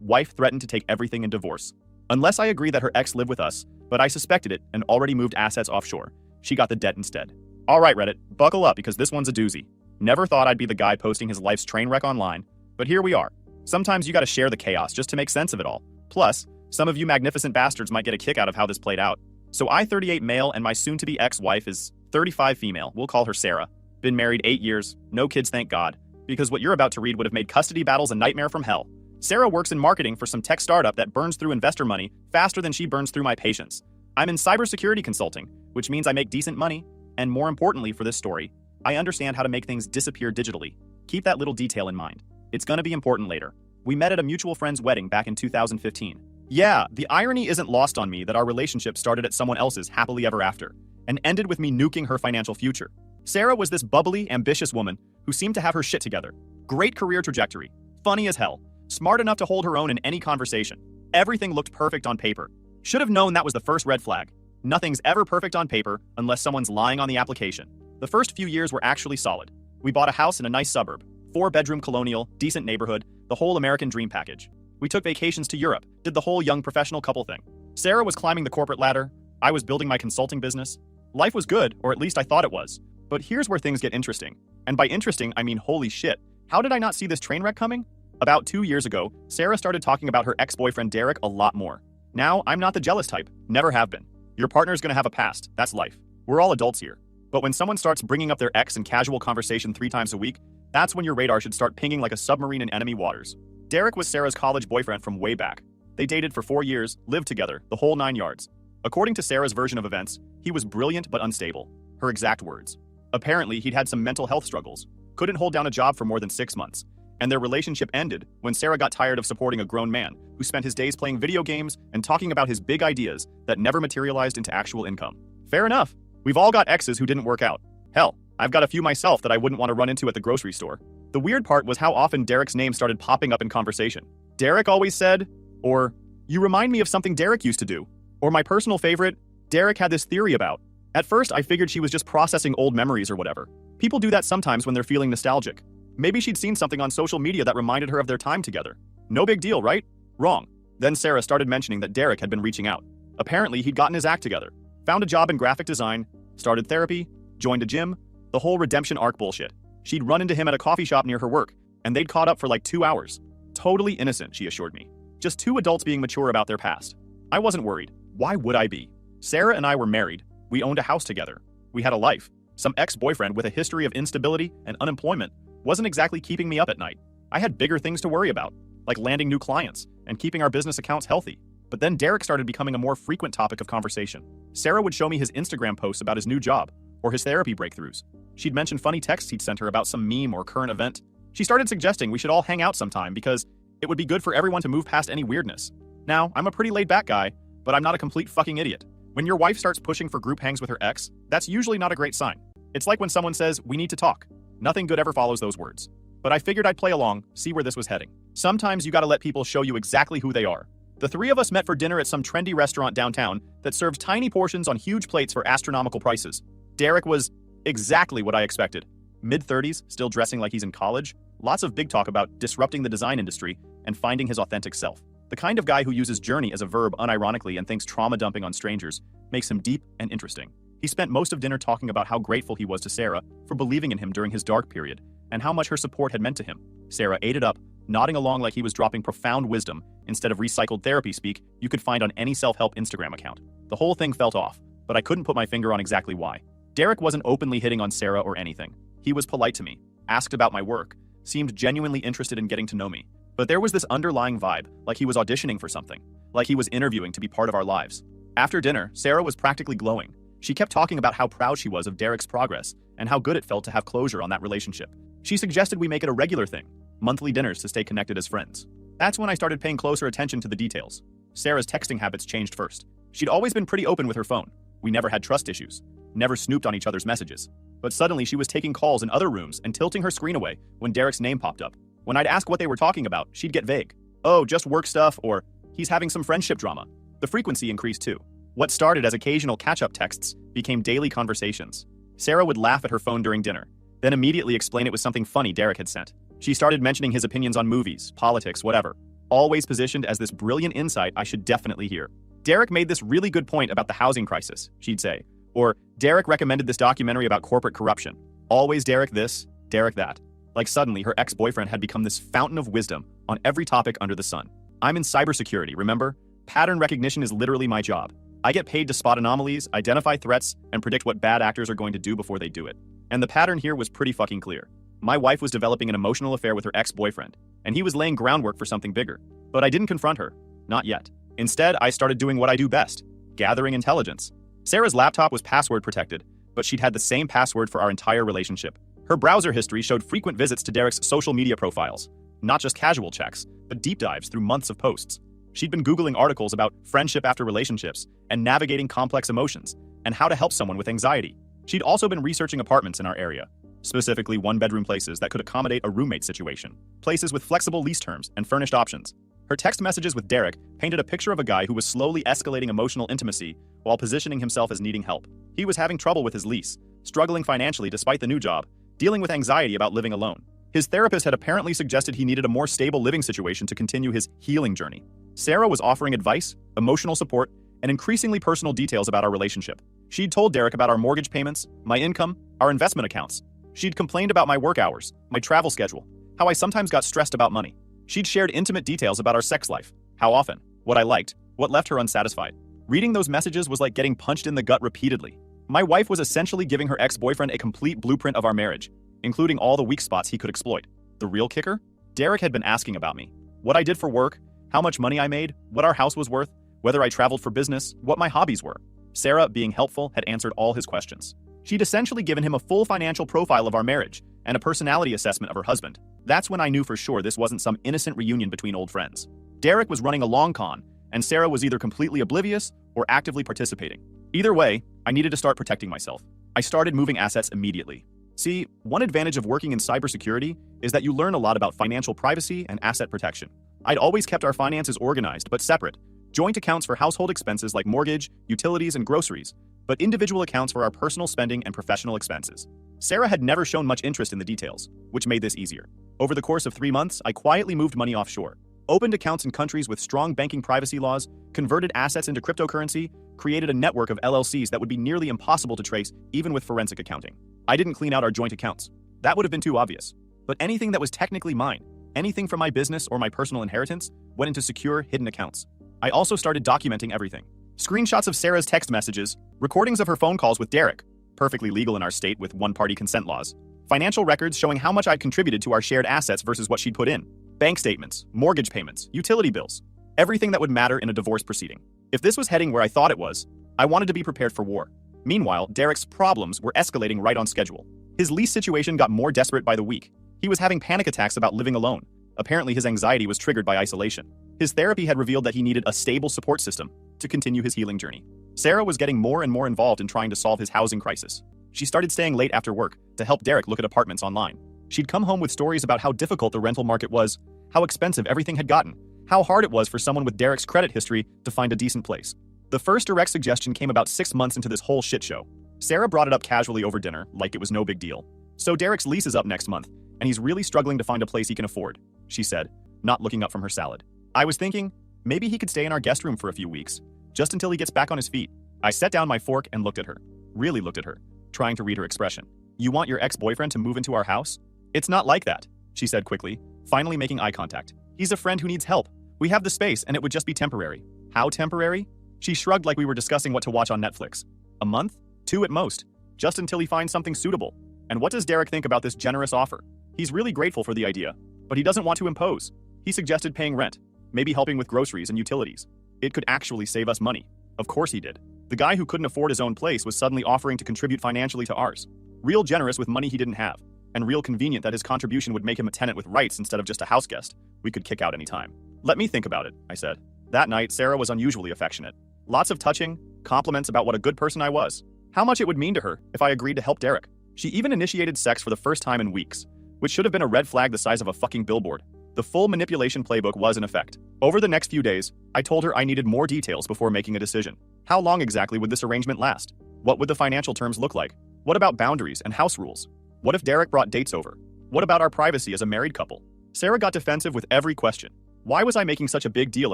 Wife threatened to take everything in divorce. Unless I agree that her ex lived with us, but I suspected it and already moved assets offshore. She got the debt instead. All right, Reddit, buckle up because this one's a doozy. Never thought I'd be the guy posting his life's train wreck online, but here we are. Sometimes you gotta share the chaos just to make sense of it all. Plus, some of you magnificent bastards might get a kick out of how this played out. So I, 38 male, and my soon-to-be ex-wife is 35 female. We'll call her Sarah. Been married 8 years, no kids, thank God, because what you're about to read would have made custody battles a nightmare from hell. Sarah works in marketing for some tech startup that burns through investor money faster than she burns through my patience. I'm in cybersecurity consulting, which means I make decent money, and more importantly for this story, I understand how to make things disappear digitally. Keep that little detail in mind. It's gonna be important later. We met at a mutual friend's wedding back in 2015. Yeah, the irony isn't lost on me that our relationship started at someone else's happily ever after, and ended with me nuking her financial future. Sarah was this bubbly, ambitious woman who seemed to have her shit together. Great career trajectory, funny as hell, smart enough to hold her own in any conversation. Everything looked perfect on paper. Should have known that was the first red flag. Nothing's ever perfect on paper unless someone's lying on the application. The first few years were actually solid. We bought a house in a nice suburb, 4-bedroom colonial, decent neighborhood, the whole American dream package. We took vacations to Europe, did the whole young professional couple thing. Sarah was climbing the corporate ladder, I was building my consulting business. Life was good, or at least I thought it was. But here's where things get interesting. And by interesting, I mean holy shit. How did I not see this train wreck coming? About 2 years ago, Sarah started talking about her ex-boyfriend Derek a lot more. Now, I'm not the jealous type, never have been. Your partner's gonna have a past, that's life. We're all adults here. But when someone starts bringing up their ex in casual conversation 3 times a week, that's when your radar should start pinging like a submarine in enemy waters. Derek was Sarah's college boyfriend from way back. They dated for 4 years, lived together, the whole 9 yards. According to Sarah's version of events, he was brilliant but unstable. Her exact words. Apparently, he'd had some mental health struggles, couldn't hold down a job for more than 6 months, and their relationship ended when Sarah got tired of supporting a grown man who spent his days playing video games and talking about his big ideas that never materialized into actual income. Fair enough. We've all got exes who didn't work out. Hell, I've got a few myself that I wouldn't want to run into at the grocery store. The weird part was how often Derek's name started popping up in conversation. Derek always said, or, you remind me of something Derek used to do. Or my personal favorite, Derek had this theory about. At first, I figured she was just processing old memories or whatever. People do that sometimes when they're feeling nostalgic. Maybe she'd seen something on social media that reminded her of their time together. No big deal, right? Wrong. Then Sarah started mentioning that Derek had been reaching out. Apparently, he'd gotten his act together. Found a job in graphic design, started therapy, joined a gym, the whole redemption arc bullshit. She'd run into him at a coffee shop near her work, and they'd caught up for like 2 hours. Totally innocent, she assured me. Just 2 adults being mature about their past. I wasn't worried. Why would I be? Sarah and I were married. We owned a house together. We had a life. Some ex-boyfriend with a history of instability and unemployment wasn't exactly keeping me up at night. I had bigger things to worry about, like landing new clients and keeping our business accounts healthy. But then Derek started becoming a more frequent topic of conversation. Sarah would show me his Instagram posts about his new job or his therapy breakthroughs. She'd mention funny texts he'd sent her about some meme or current event. She started suggesting we should all hang out sometime because it would be good for everyone to move past any weirdness. Now, I'm a pretty laid-back guy, but I'm not a complete fucking idiot. When your wife starts pushing for group hangs with her ex, that's usually not a great sign. It's like when someone says, we need to talk. Nothing good ever follows those words. But I figured I'd play along, see where this was heading. Sometimes you gotta let people show you exactly who they are. The 3 of us met for dinner at some trendy restaurant downtown that served tiny portions on huge plates for astronomical prices. Derek was exactly what I expected. Mid-30s, still dressing like he's in college, lots of big talk about disrupting the design industry and finding his authentic self. The kind of guy who uses journey as a verb unironically and thinks trauma dumping on strangers makes him deep and interesting. He spent most of dinner talking about how grateful he was to Sarah for believing in him during his dark period and how much her support had meant to him. Sarah ate it up, nodding along like he was dropping profound wisdom instead of recycled therapy speak you could find on any self-help Instagram account. The whole thing felt off, but I couldn't put my finger on exactly why. Derek wasn't openly hitting on Sarah or anything. He was polite to me, asked about my work, seemed genuinely interested in getting to know me. But there was this underlying vibe, like he was auditioning for something, like he was interviewing to be part of our lives. After dinner, Sarah was practically glowing. She kept talking about how proud she was of Derek's progress and how good it felt to have closure on that relationship. She suggested we make it a regular thing, monthly dinners to stay connected as friends. That's when I started paying closer attention to the details. Sarah's texting habits changed first. She'd always been pretty open with her phone. We never had trust issues, never snooped on each other's messages. But suddenly she was taking calls in other rooms and tilting her screen away when Derek's name popped up. When I'd ask what they were talking about, she'd get vague. Oh, just work stuff, or he's having some friendship drama. The frequency increased too. What started as occasional catch-up texts became daily conversations. Sarah would laugh at her phone during dinner, then immediately explain it was something funny Derek had sent. She started mentioning his opinions on movies, politics, whatever. always positioned as this brilliant insight I should definitely hear. Derek made this really good point about the housing crisis, she'd say. Or, Derek recommended this documentary about corporate corruption. Always Derek this, Derek that. Like suddenly, her ex-boyfriend had become this fountain of wisdom on every topic under the sun. I'm in cybersecurity, remember? Pattern recognition is literally my job. I get paid to spot anomalies, identify threats, and predict what bad actors are going to do before they do it. And the pattern here was pretty fucking clear. My wife was developing an emotional affair with her ex-boyfriend, and he was laying groundwork for something bigger. But I didn't confront her. Not yet. Instead, I started doing what I do best, gathering intelligence. Sarah's laptop was password protected, but she'd had the same password for our entire relationship. Her browser history showed frequent visits to Derek's social media profiles, not just casual checks, but deep dives through months of posts. She'd been Googling articles about friendship after relationships and navigating complex emotions and how to help someone with anxiety. She'd also been researching apartments in our area, specifically one-bedroom places that could accommodate a roommate situation, places with flexible lease terms and furnished options. Her text messages with Derek painted a picture of a guy who was slowly escalating emotional intimacy while positioning himself as needing help. He was having trouble with his lease, struggling financially despite the new job, dealing with anxiety about living alone. His therapist had apparently suggested he needed a more stable living situation to continue his healing journey. Sarah was offering advice, emotional support, and increasingly personal details about our relationship. She'd told Derek about our mortgage payments, my income, our investment accounts. She'd complained about my work hours, my travel schedule, how I sometimes got stressed about money. She'd shared intimate details about our sex life, how often, what I liked, what left her unsatisfied. Reading those messages was like getting punched in the gut repeatedly. My wife was essentially giving her ex-boyfriend a complete blueprint of our marriage, including all the weak spots he could exploit. The real kicker? Derek had been asking about me. What I did for work, how much money I made, what our house was worth, whether I traveled for business, what my hobbies were. Sarah, being helpful, had answered all his questions. She'd essentially given him a full financial profile of our marriage and a personality assessment of her husband. That's when I knew for sure this wasn't some innocent reunion between old friends. Derek was running a long con, and Sarah was either completely oblivious or actively participating. Either way, I needed to start protecting myself. I started moving assets immediately. See, one advantage of working in cybersecurity is that you learn a lot about financial privacy and asset protection. I'd always kept our finances organized but separate. Joint accounts for household expenses like mortgage, utilities, and groceries, but individual accounts for our personal spending and professional expenses. Sarah had never shown much interest in the details, which made this easier. Over the course of 3 months, I quietly moved money offshore, opened accounts in countries with strong banking privacy laws, converted assets into cryptocurrency, created a network of LLCs that would be nearly impossible to trace even with forensic accounting. I didn't clean out our joint accounts. That would have been too obvious. But anything that was technically mine, anything from my business or my personal inheritance, went into secure, hidden accounts. I also started documenting everything. Screenshots of Sarah's text messages, recordings of her phone calls with Derek, perfectly legal in our state with one-party consent laws, financial records showing how much I'd contributed to our shared assets versus what she'd put in, bank statements, mortgage payments, utility bills, everything that would matter in a divorce proceeding. If this was heading where I thought it was, I wanted to be prepared for war. Meanwhile, Derek's problems were escalating right on schedule. His lease situation got more desperate by the week. He was having panic attacks about living alone. Apparently, his anxiety was triggered by isolation. His therapy had revealed that he needed a stable support system to continue his healing journey. Sarah was getting more and more involved in trying to solve his housing crisis. She started staying late after work to help Derek look at apartments online. She'd come home with stories about how difficult the rental market was, how expensive everything had gotten, how hard it was for someone with Derek's credit history to find a decent place. The first direct suggestion came about 6 months into this whole shit show. Sarah brought it up casually over dinner, like it was no big deal. So Derek's lease is up next month, and he's really struggling to find a place he can afford, she said, not looking up from her salad. I was thinking, maybe he could stay in our guest room for a few weeks, just until he gets back on his feet. I set down my fork and looked at her, really looked at her, trying to read her expression. You want your ex-boyfriend to move into our house? It's not like that, she said quickly, finally making eye contact. He's a friend who needs help. We have the space and it would just be temporary. How temporary? She shrugged like we were discussing what to watch on Netflix. A month? 2 at most, just until he finds something suitable. And what does Derek think about this generous offer? He's really grateful for the idea, but he doesn't want to impose. He suggested paying rent, maybe helping with groceries and utilities. It could actually save us money. Of course he did. The guy who couldn't afford his own place was suddenly offering to contribute financially to ours. Real generous with money he didn't have, and real convenient that his contribution would make him a tenant with rights instead of just a house guest we could kick out anytime. Let me think about it, I said. That night, Sarah was unusually affectionate. Lots of touching, compliments about what a good person I was. How much it would mean to her if I agreed to help Derek. She even initiated sex for the first time in weeks, which should have been a red flag the size of a fucking billboard. The full manipulation playbook was in effect. Over the next few days, I told her I needed more details before making a decision. How long exactly would this arrangement last? What would the financial terms look like? What about boundaries and house rules? What if Derek brought dates over? What about our privacy as a married couple? Sarah got defensive with every question. Why was I making such a big deal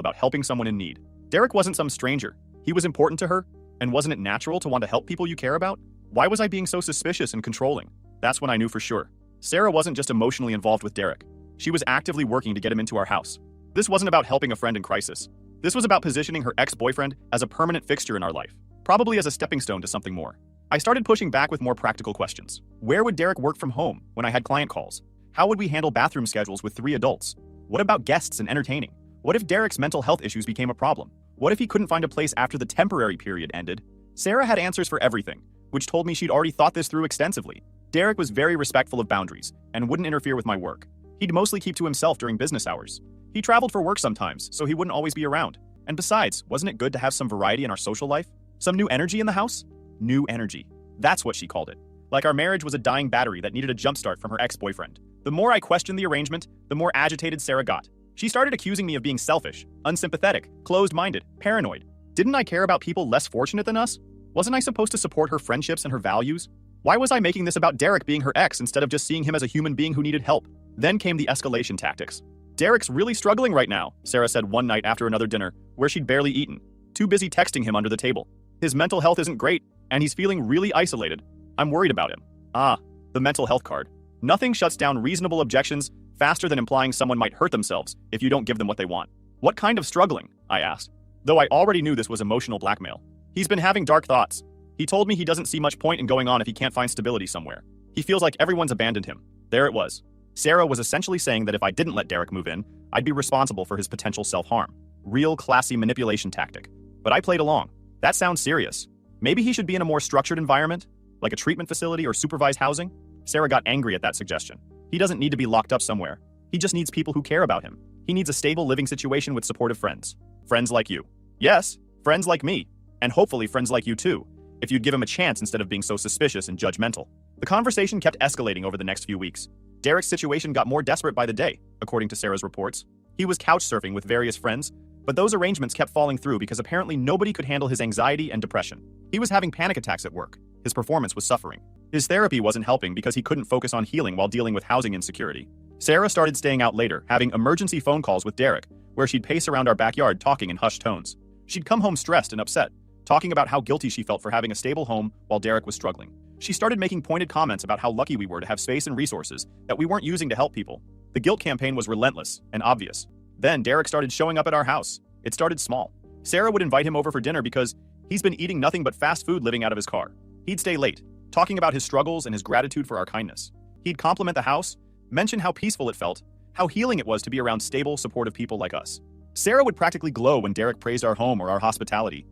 about helping someone in need? Derek wasn't some stranger. He was important to her, and wasn't it natural to want to help people you care about? Why was I being so suspicious and controlling? That's when I knew for sure. Sarah wasn't just emotionally involved with Derek. She was actively working to get him into our house. This wasn't about helping a friend in crisis. This was about positioning her ex-boyfriend as a permanent fixture in our life, probably as a stepping stone to something more. I started pushing back with more practical questions. Where would Derek work from home when I had client calls? How would we handle bathroom schedules with 3 adults? What about guests and entertaining? What if Derek's mental health issues became a problem? What if he couldn't find a place after the temporary period ended? Sarah had answers for everything, which told me she'd already thought this through extensively. Derek was very respectful of boundaries and wouldn't interfere with my work. He'd mostly keep to himself during business hours. He traveled for work sometimes, so he wouldn't always be around. And besides, wasn't it good to have some variety in our social life? Some new energy in the house? New energy. That's what she called it. Like our marriage was a dying battery that needed a jumpstart from her ex-boyfriend. The more I questioned the arrangement, the more agitated Sarah got. She started accusing me of being selfish, unsympathetic, closed-minded, paranoid. Didn't I care about people less fortunate than us? Wasn't I supposed to support her friendships and her values? Why was I making this about Derek being her ex instead of just seeing him as a human being who needed help? Then came the escalation tactics. Derek's really struggling right now, Sarah said one night after another dinner, where she'd barely eaten. Too busy texting him under the table. His mental health isn't great, and he's feeling really isolated. I'm worried about him. Ah, the mental health card. Nothing shuts down reasonable objections faster than implying someone might hurt themselves if you don't give them what they want. What kind of struggling? I asked. Though I already knew this was emotional blackmail. He's been having dark thoughts. He told me he doesn't see much point in going on if he can't find stability somewhere. He feels like everyone's abandoned him. There it was. Sarah was essentially saying that if I didn't let Derek move in, I'd be responsible for his potential self-harm. Real classy manipulation tactic. But I played along. That sounds serious. Maybe he should be in a more structured environment, like a treatment facility or supervised housing? Sarah got angry at that suggestion. He doesn't need to be locked up somewhere. He just needs people who care about him. He needs a stable living situation with supportive friends. Friends like you. Yes, friends like me. And hopefully friends like you too, if you'd give him a chance instead of being so suspicious and judgmental. The conversation kept escalating over the next few weeks. Derek's situation got more desperate by the day, according to Sarah's reports. He was couch surfing with various friends, but those arrangements kept falling through because apparently nobody could handle his anxiety and depression. He was having panic attacks at work. His performance was suffering. His therapy wasn't helping because he couldn't focus on healing while dealing with housing insecurity. Sarah started staying out later, having emergency phone calls with Derek, where she'd pace around our backyard talking in hushed tones. She'd come home stressed and upset, talking about how guilty she felt for having a stable home while Derek was struggling. She started making pointed comments about how lucky we were to have space and resources that we weren't using to help people. The guilt campaign was relentless and obvious. Then Derek started showing up at our house. It started small. Sarah would invite him over for dinner because he's been eating nothing but fast food living out of his car. He'd stay late, talking about his struggles and his gratitude for our kindness. He'd compliment the house, mention how peaceful it felt, how healing it was to be around stable, supportive people like us. Sarah would practically glow when Derek praised our home or our hospitality,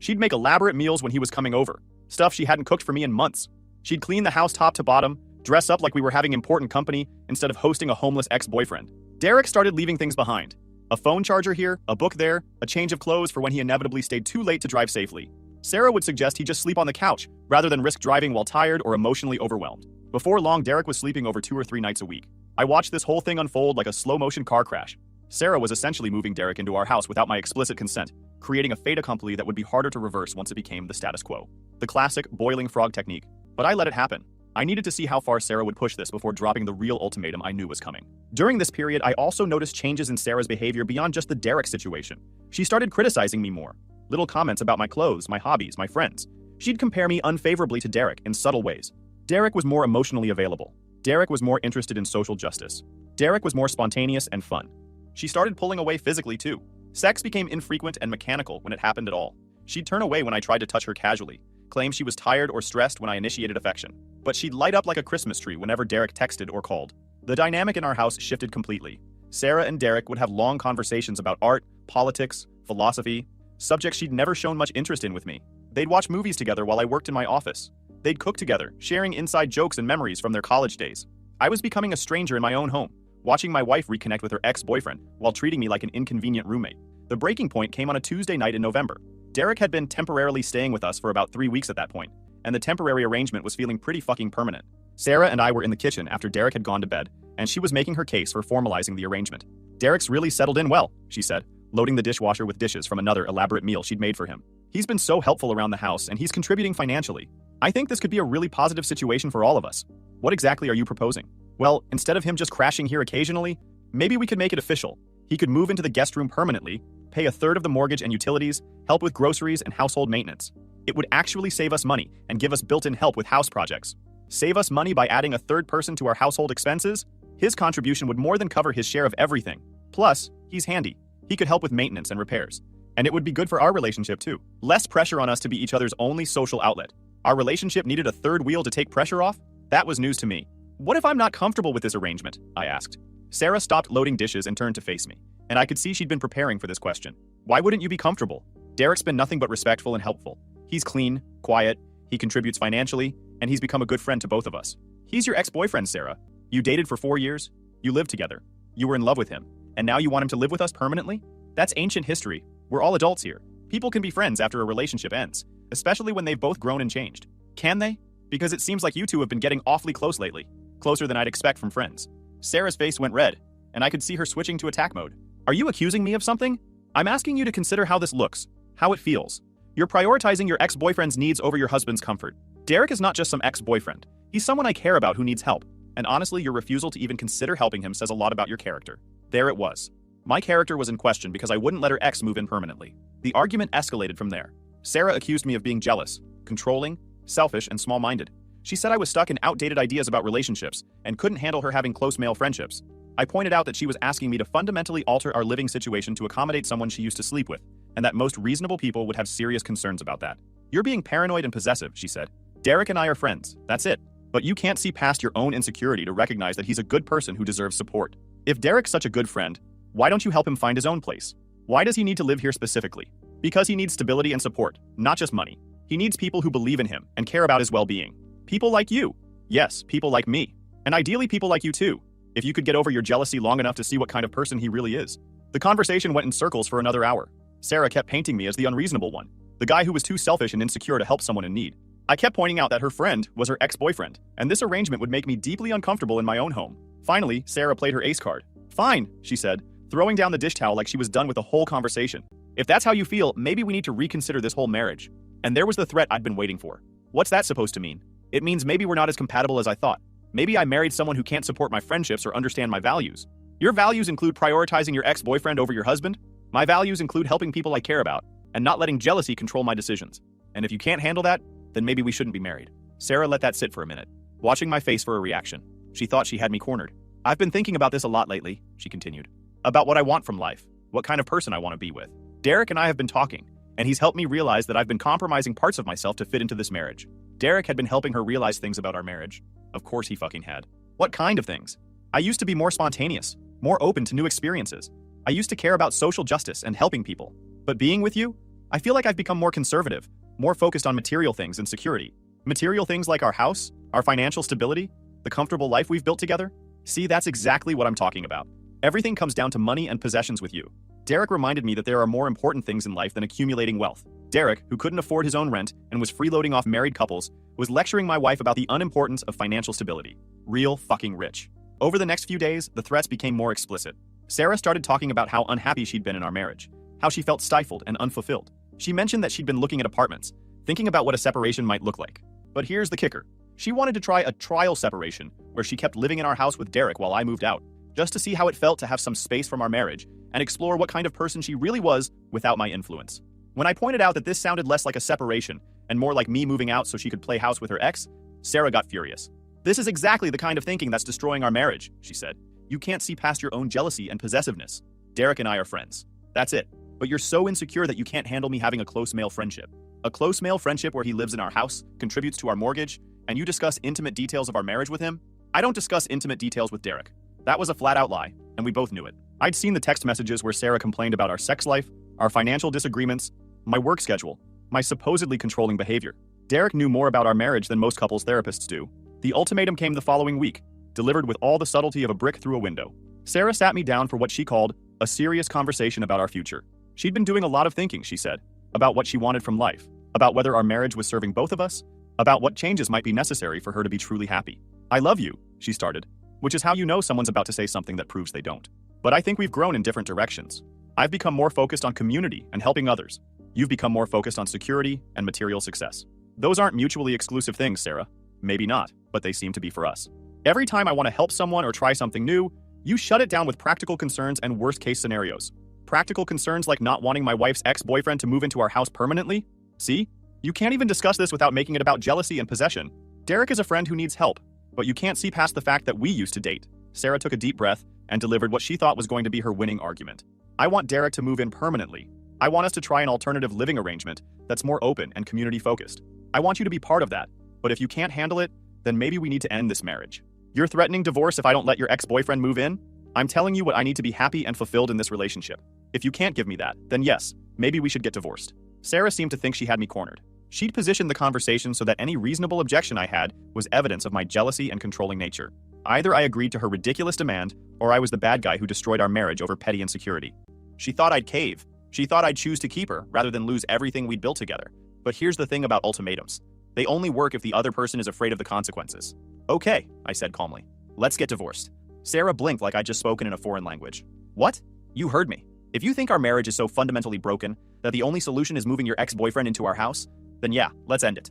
She'd make elaborate meals when he was coming over, stuff she hadn't cooked for me in months. She'd clean the house top to bottom, dress up like we were having important company instead of hosting a homeless ex-boyfriend. Derek started leaving things behind. A phone charger here, a book there, a change of clothes for when he inevitably stayed too late to drive safely. Sarah would suggest he just sleep on the couch rather than risk driving while tired or emotionally overwhelmed. Before long, Derek was sleeping over 2 or 3 nights a week. I watched this whole thing unfold like a slow-motion car crash. Sarah was essentially moving Derek into our house without my explicit consent, creating a fait accompli that would be harder to reverse once it became the status quo. The classic boiling frog technique. But I let it happen. I needed to see how far Sarah would push this before dropping the real ultimatum I knew was coming. During this period, I also noticed changes in Sarah's behavior beyond just the Derek situation. She started criticizing me more. Little comments about my clothes, my hobbies, my friends. She'd compare me unfavorably to Derek in subtle ways. Derek was more emotionally available. Derek was more interested in social justice. Derek was more spontaneous and fun. She started pulling away physically too. Sex became infrequent and mechanical when it happened at all. She'd turn away when I tried to touch her casually, claim she was tired or stressed when I initiated affection. But she'd light up like a Christmas tree whenever Derek texted or called. The dynamic in our house shifted completely. Sarah and Derek would have long conversations about art, politics, philosophy, subjects she'd never shown much interest in with me. They'd watch movies together while I worked in my office. They'd cook together, sharing inside jokes and memories from their college days. I was becoming a stranger in my own home, watching my wife reconnect with her ex-boyfriend while treating me like an inconvenient roommate. The breaking point came on a Tuesday night in November. Derek had been temporarily staying with us for about 3 weeks at that point, and the temporary arrangement was feeling pretty fucking permanent. Sarah and I were in the kitchen after Derek had gone to bed, and she was making her case for formalizing the arrangement. Derek's really settled in well, she said, loading the dishwasher with dishes from another elaborate meal she'd made for him. He's been so helpful around the house, and he's contributing financially. I think this could be a really positive situation for all of us. What exactly are you proposing? Well, instead of him just crashing here occasionally, maybe we could make it official. He could move into the guest room permanently, pay a third of the mortgage and utilities, help with groceries and household maintenance. It would actually save us money and give us built-in help with house projects. Save us money by adding a third person to our household expenses? His contribution would more than cover his share of everything. Plus, he's handy. He could help with maintenance and repairs. And it would be good for our relationship too. Less pressure on us to be each other's only social outlet. Our relationship needed a third wheel to take pressure off? That was news to me. What if I'm not comfortable with this arrangement? I asked. Sarah stopped loading dishes and turned to face me, and I could see she'd been preparing for this question. Why wouldn't you be comfortable? Derek's been nothing but respectful and helpful. He's clean, quiet, he contributes financially, and he's become a good friend to both of us. He's your ex-boyfriend, Sarah. You dated for 4 years, you lived together, you were in love with him, and now you want him to live with us permanently? That's ancient history. We're all adults here. People can be friends after a relationship ends, especially when they've both grown and changed. Can they? Because it seems like you two have been getting awfully close lately. Closer than I'd expect from friends. Sarah's face went red, and I could see her switching to attack mode. Are you accusing me of something? I'm asking you to consider how this looks, how it feels. You're prioritizing your ex-boyfriend's needs over your husband's comfort. Derek is not just some ex-boyfriend. He's someone I care about who needs help. And honestly, your refusal to even consider helping him says a lot about your character. There it was. My character was in question because I wouldn't let her ex move in permanently. The argument escalated from there. Sarah accused me of being jealous, controlling, selfish, and small-minded. She said I was stuck in outdated ideas about relationships and couldn't handle her having close male friendships. I pointed out that she was asking me to fundamentally alter our living situation to accommodate someone she used to sleep with, and that most reasonable people would have serious concerns about that. You're being paranoid and possessive, she said. Derek and I are friends, that's it. But you can't see past your own insecurity to recognize that he's a good person who deserves support. If Derek's such a good friend, why don't you help him find his own place? Why does he need to live here specifically? Because he needs stability and support, not just money. He needs people who believe in him and care about his well-being. People like you. Yes, people like me. And ideally people like you too, if you could get over your jealousy long enough to see what kind of person he really is. The conversation went in circles for another hour. Sarah kept painting me as the unreasonable one, the guy who was too selfish and insecure to help someone in need. I kept pointing out that her friend was her ex-boyfriend, and this arrangement would make me deeply uncomfortable in my own home. Finally, Sarah played her ace card. Fine, she said, throwing down the dish towel like she was done with the whole conversation. If that's how you feel, maybe we need to reconsider this whole marriage. And there was the threat I'd been waiting for. What's that supposed to mean? It means maybe we're not as compatible as I thought. Maybe I married someone who can't support my friendships or understand my values. Your values include prioritizing your ex-boyfriend over your husband? My values include helping people I care about, and not letting jealousy control my decisions. And if you can't handle that, then maybe we shouldn't be married. Sarah let that sit for a minute, watching my face for a reaction. She thought she had me cornered. I've been thinking about this a lot lately, she continued. About what I want from life, what kind of person I want to be with. Derek and I have been talking, and he's helped me realize that I've been compromising parts of myself to fit into this marriage. Derek had been helping her realize things about our marriage. Of course he fucking had. What kind of things? I used to be more spontaneous, more open to new experiences. I used to care about social justice and helping people. But being with you, I feel like I've become more conservative, more focused on material things and security. Material things like our house, our financial stability, the comfortable life we've built together. See, that's exactly what I'm talking about. Everything comes down to money and possessions with you. Derek reminded me that there are more important things in life than accumulating wealth. Derek, who couldn't afford his own rent and was freeloading off married couples, was lecturing my wife about the unimportance of financial stability. Real fucking rich. Over the next few days, the threats became more explicit. Sarah started talking about how unhappy she'd been in our marriage, how she felt stifled and unfulfilled. She mentioned that she'd been looking at apartments, thinking about what a separation might look like. But here's the kicker. She wanted to try a trial separation where she kept living in our house with Derek while I moved out, just to see how it felt to have some space from our marriage and explore what kind of person she really was without my influence. When I pointed out that this sounded less like a separation and more like me moving out so she could play house with her ex, Sarah got furious. This is exactly the kind of thinking that's destroying our marriage, she said. You can't see past your own jealousy and possessiveness. Derek and I are friends. That's it. But you're so insecure that you can't handle me having a close male friendship. A close male friendship where he lives in our house, contributes to our mortgage, and you discuss intimate details of our marriage with him? I don't discuss intimate details with Derek. That was a flat-out lie, and we both knew it. I'd seen the text messages where Sarah complained about our sex life, our financial disagreements, my work schedule, my supposedly controlling behavior. Derek knew more about our marriage than most couples therapists do. The ultimatum came the following week, delivered with all the subtlety of a brick through a window. Sarah sat me down for what she called a serious conversation about our future. She'd been doing a lot of thinking, she said, about what she wanted from life, about whether our marriage was serving both of us, about what changes might be necessary for her to be truly happy. I love you, she started, which is how you know someone's about to say something that proves they don't. But I think we've grown in different directions. I've become more focused on community and helping others. You've become more focused on security and material success. Those aren't mutually exclusive things, Sarah. Maybe not, but they seem to be for us. Every time I want to help someone or try something new, You shut it down with practical concerns and worst-case scenarios. Practical concerns like not wanting my wife's ex-boyfriend to move into our house permanently? See? You can't even discuss this without making it about jealousy and possession. Derek is a friend who needs help, but you can't see past the fact that we used to date. Sarah took a deep breath and delivered what she thought was going to be her winning argument. I want Derek to move in permanently. I want us to try an alternative living arrangement that's more open and community-focused. I want you to be part of that, but if you can't handle it, then maybe we need to end this marriage. You're threatening divorce if I don't let your ex-boyfriend move in? I'm telling you what I need to be happy and fulfilled in this relationship. If you can't give me that, then yes, maybe we should get divorced. Sarah seemed to think she had me cornered. She'd positioned the conversation so that any reasonable objection I had was evidence of my jealousy and controlling nature. Either I agreed to her ridiculous demand, or I was the bad guy who destroyed our marriage over petty insecurity. She thought I'd cave. She thought I'd choose to keep her rather than lose everything we'd built together. But here's the thing about ultimatums. They only work if the other person is afraid of the consequences. Okay, I said calmly. Let's get divorced. Sarah blinked like I'd just spoken in a foreign language. What? You heard me. If you think our marriage is so fundamentally broken that the only solution is moving your ex-boyfriend into our house, then yeah, let's end it.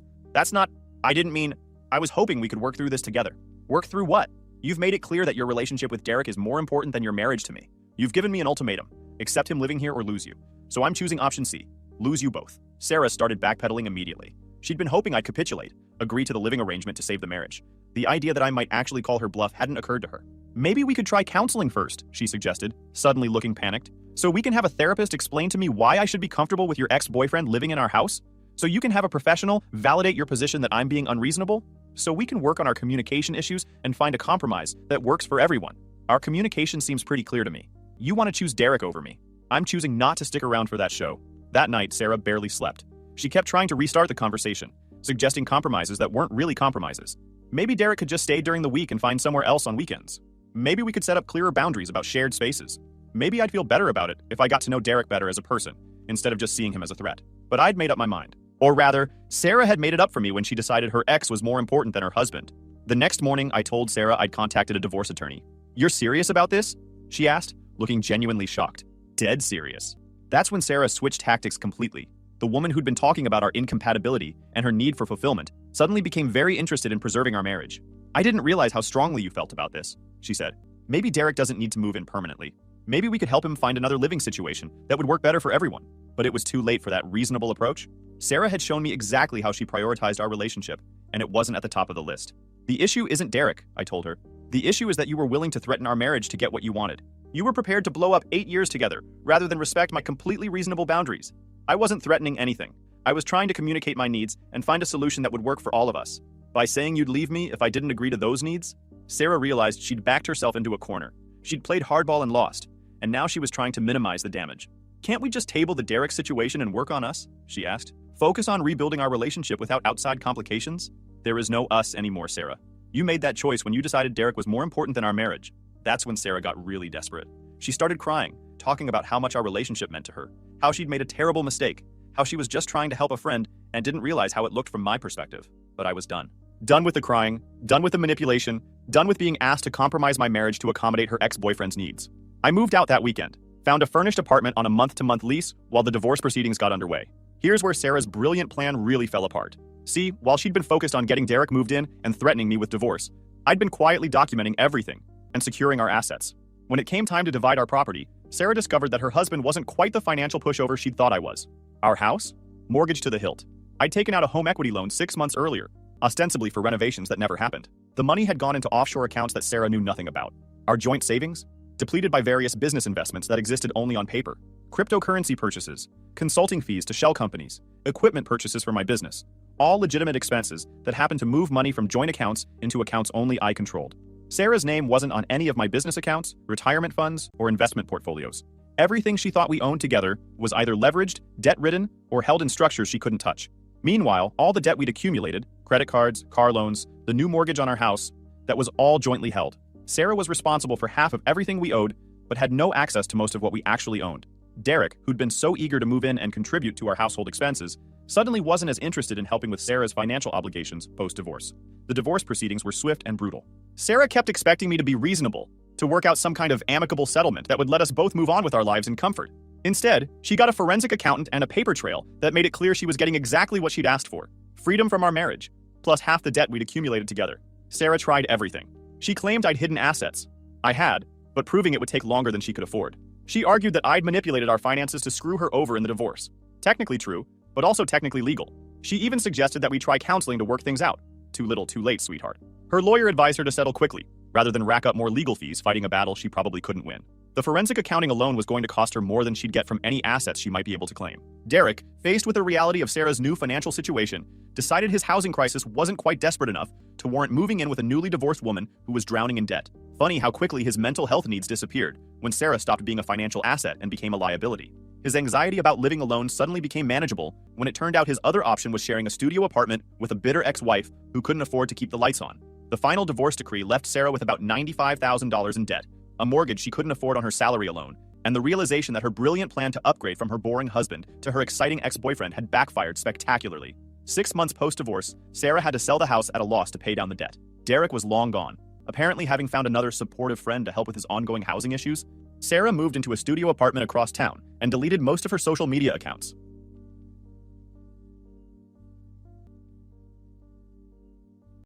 I didn't mean, I was hoping we could work through this together. Work through what? You've made it clear that your relationship with Derek is more important than your marriage to me. You've given me an ultimatum. Accept him living here or lose you. So I'm choosing option C. Lose you both. Sarah started backpedaling immediately. She'd been hoping I'd capitulate, agree to the living arrangement to save the marriage. The idea that I might actually call her bluff hadn't occurred to her. Maybe we could try counseling first, she suggested, suddenly looking panicked. So we can have a therapist explain to me why I should be comfortable with your ex-boyfriend living in our house? So you can have a professional validate your position that I'm being unreasonable? So we can work on our communication issues and find a compromise that works for everyone. Our communication seems pretty clear to me. You want to choose Derek over me. I'm choosing not to stick around for that show. That night, Sarah barely slept. She kept trying to restart the conversation, suggesting compromises that weren't really compromises. Maybe Derek could just stay during the week and find somewhere else on weekends. Maybe we could set up clearer boundaries about shared spaces. Maybe I'd feel better about it if I got to know Derek better as a person, instead of just seeing him as a threat. But I'd made up my mind. Or rather, Sarah had made it up for me when she decided her ex was more important than her husband. The next morning, I told Sarah I'd contacted a divorce attorney. You're serious about this? She asked, looking genuinely shocked. Dead serious. That's when Sarah switched tactics completely. The woman who'd been talking about our incompatibility and her need for fulfillment suddenly became very interested in preserving our marriage. I didn't realize how strongly you felt about this, she said. Maybe Derek doesn't need to move in permanently. Maybe we could help him find another living situation that would work better for everyone. But it was too late for that reasonable approach. Sarah had shown me exactly how she prioritized our relationship, and it wasn't at the top of the list. The issue isn't Derek, I told her. The issue is that you were willing to threaten our marriage to get what you wanted. You were prepared to blow up 8 years together, rather than respect my completely reasonable boundaries. I wasn't threatening anything. I was trying to communicate my needs and find a solution that would work for all of us. By saying you'd leave me if I didn't agree to those needs, Sarah realized she'd backed herself into a corner. She'd played hardball and lost, and now she was trying to minimize the damage. Can't we just table the Derek situation and work on us? She asked. Focus on rebuilding our relationship without outside complications? There is no us anymore, Sarah. You made that choice when you decided Derek was more important than our marriage. That's when Sarah got really desperate. She started crying, talking about how much our relationship meant to her, how she'd made a terrible mistake, how she was just trying to help a friend and didn't realize how it looked from my perspective. But I was done. Done with the crying, done with the manipulation, done with being asked to compromise my marriage to accommodate her ex-boyfriend's needs. I moved out that weekend, found a furnished apartment on a month-to-month lease while the divorce proceedings got underway. Here's where Sarah's brilliant plan really fell apart. See, while she'd been focused on getting Derek moved in and threatening me with divorce, I'd been quietly documenting everything and securing our assets. When it came time to divide our property, Sarah discovered that her husband wasn't quite the financial pushover she'd thought I was. Our house? Mortgaged to the hilt. I'd taken out a home equity loan 6 months earlier, ostensibly for renovations that never happened. The money had gone into offshore accounts that Sarah knew nothing about. Our joint savings? Depleted by various business investments that existed only on paper. Cryptocurrency purchases, consulting fees to shell companies, equipment purchases for my business. All legitimate expenses that happened to move money from joint accounts into accounts only I controlled. Sarah's name wasn't on any of my business accounts, retirement funds, or investment portfolios. Everything she thought we owned together was either leveraged, debt-ridden, or held in structures she couldn't touch. Meanwhile, all the debt we'd accumulated, credit cards, car loans, the new mortgage on our house, that was all jointly held. Sarah was responsible for half of everything we owed, but had no access to most of what we actually owned. Derek, who'd been so eager to move in and contribute to our household expenses, suddenly wasn't as interested in helping with Sarah's financial obligations post-divorce. The divorce proceedings were swift and brutal. Sarah kept expecting me to be reasonable, to work out some kind of amicable settlement that would let us both move on with our lives in comfort. Instead, she got a forensic accountant and a paper trail that made it clear she was getting exactly what she'd asked for: freedom from our marriage, plus half the debt we'd accumulated together. Sarah tried everything. She claimed I'd hidden assets. I had, but proving it would take longer than she could afford. She argued that I'd manipulated our finances to screw her over in the divorce. Technically true, but also technically legal. She even suggested that we try counseling to work things out. Too little, too late, sweetheart. Her lawyer advised her to settle quickly, rather than rack up more legal fees fighting a battle she probably couldn't win. The forensic accounting alone was going to cost her more than she'd get from any assets she might be able to claim. Derek, faced with the reality of Sarah's new financial situation, decided his housing crisis wasn't quite desperate enough to warrant moving in with a newly divorced woman who was drowning in debt. Funny how quickly his mental health needs disappeared when Sarah stopped being a financial asset and became a liability. His anxiety about living alone suddenly became manageable when it turned out his other option was sharing a studio apartment with a bitter ex-wife who couldn't afford to keep the lights on. The final divorce decree left Sarah with about $95,000 in debt, a mortgage she couldn't afford on her salary alone, and the realization that her brilliant plan to upgrade from her boring husband to her exciting ex-boyfriend had backfired spectacularly. 6 months post-divorce, Sarah had to sell the house at a loss to pay down the debt. Derek was long gone, apparently having found another supportive friend to help with his ongoing housing issues. Sarah moved into a studio apartment across town and deleted most of her social media accounts.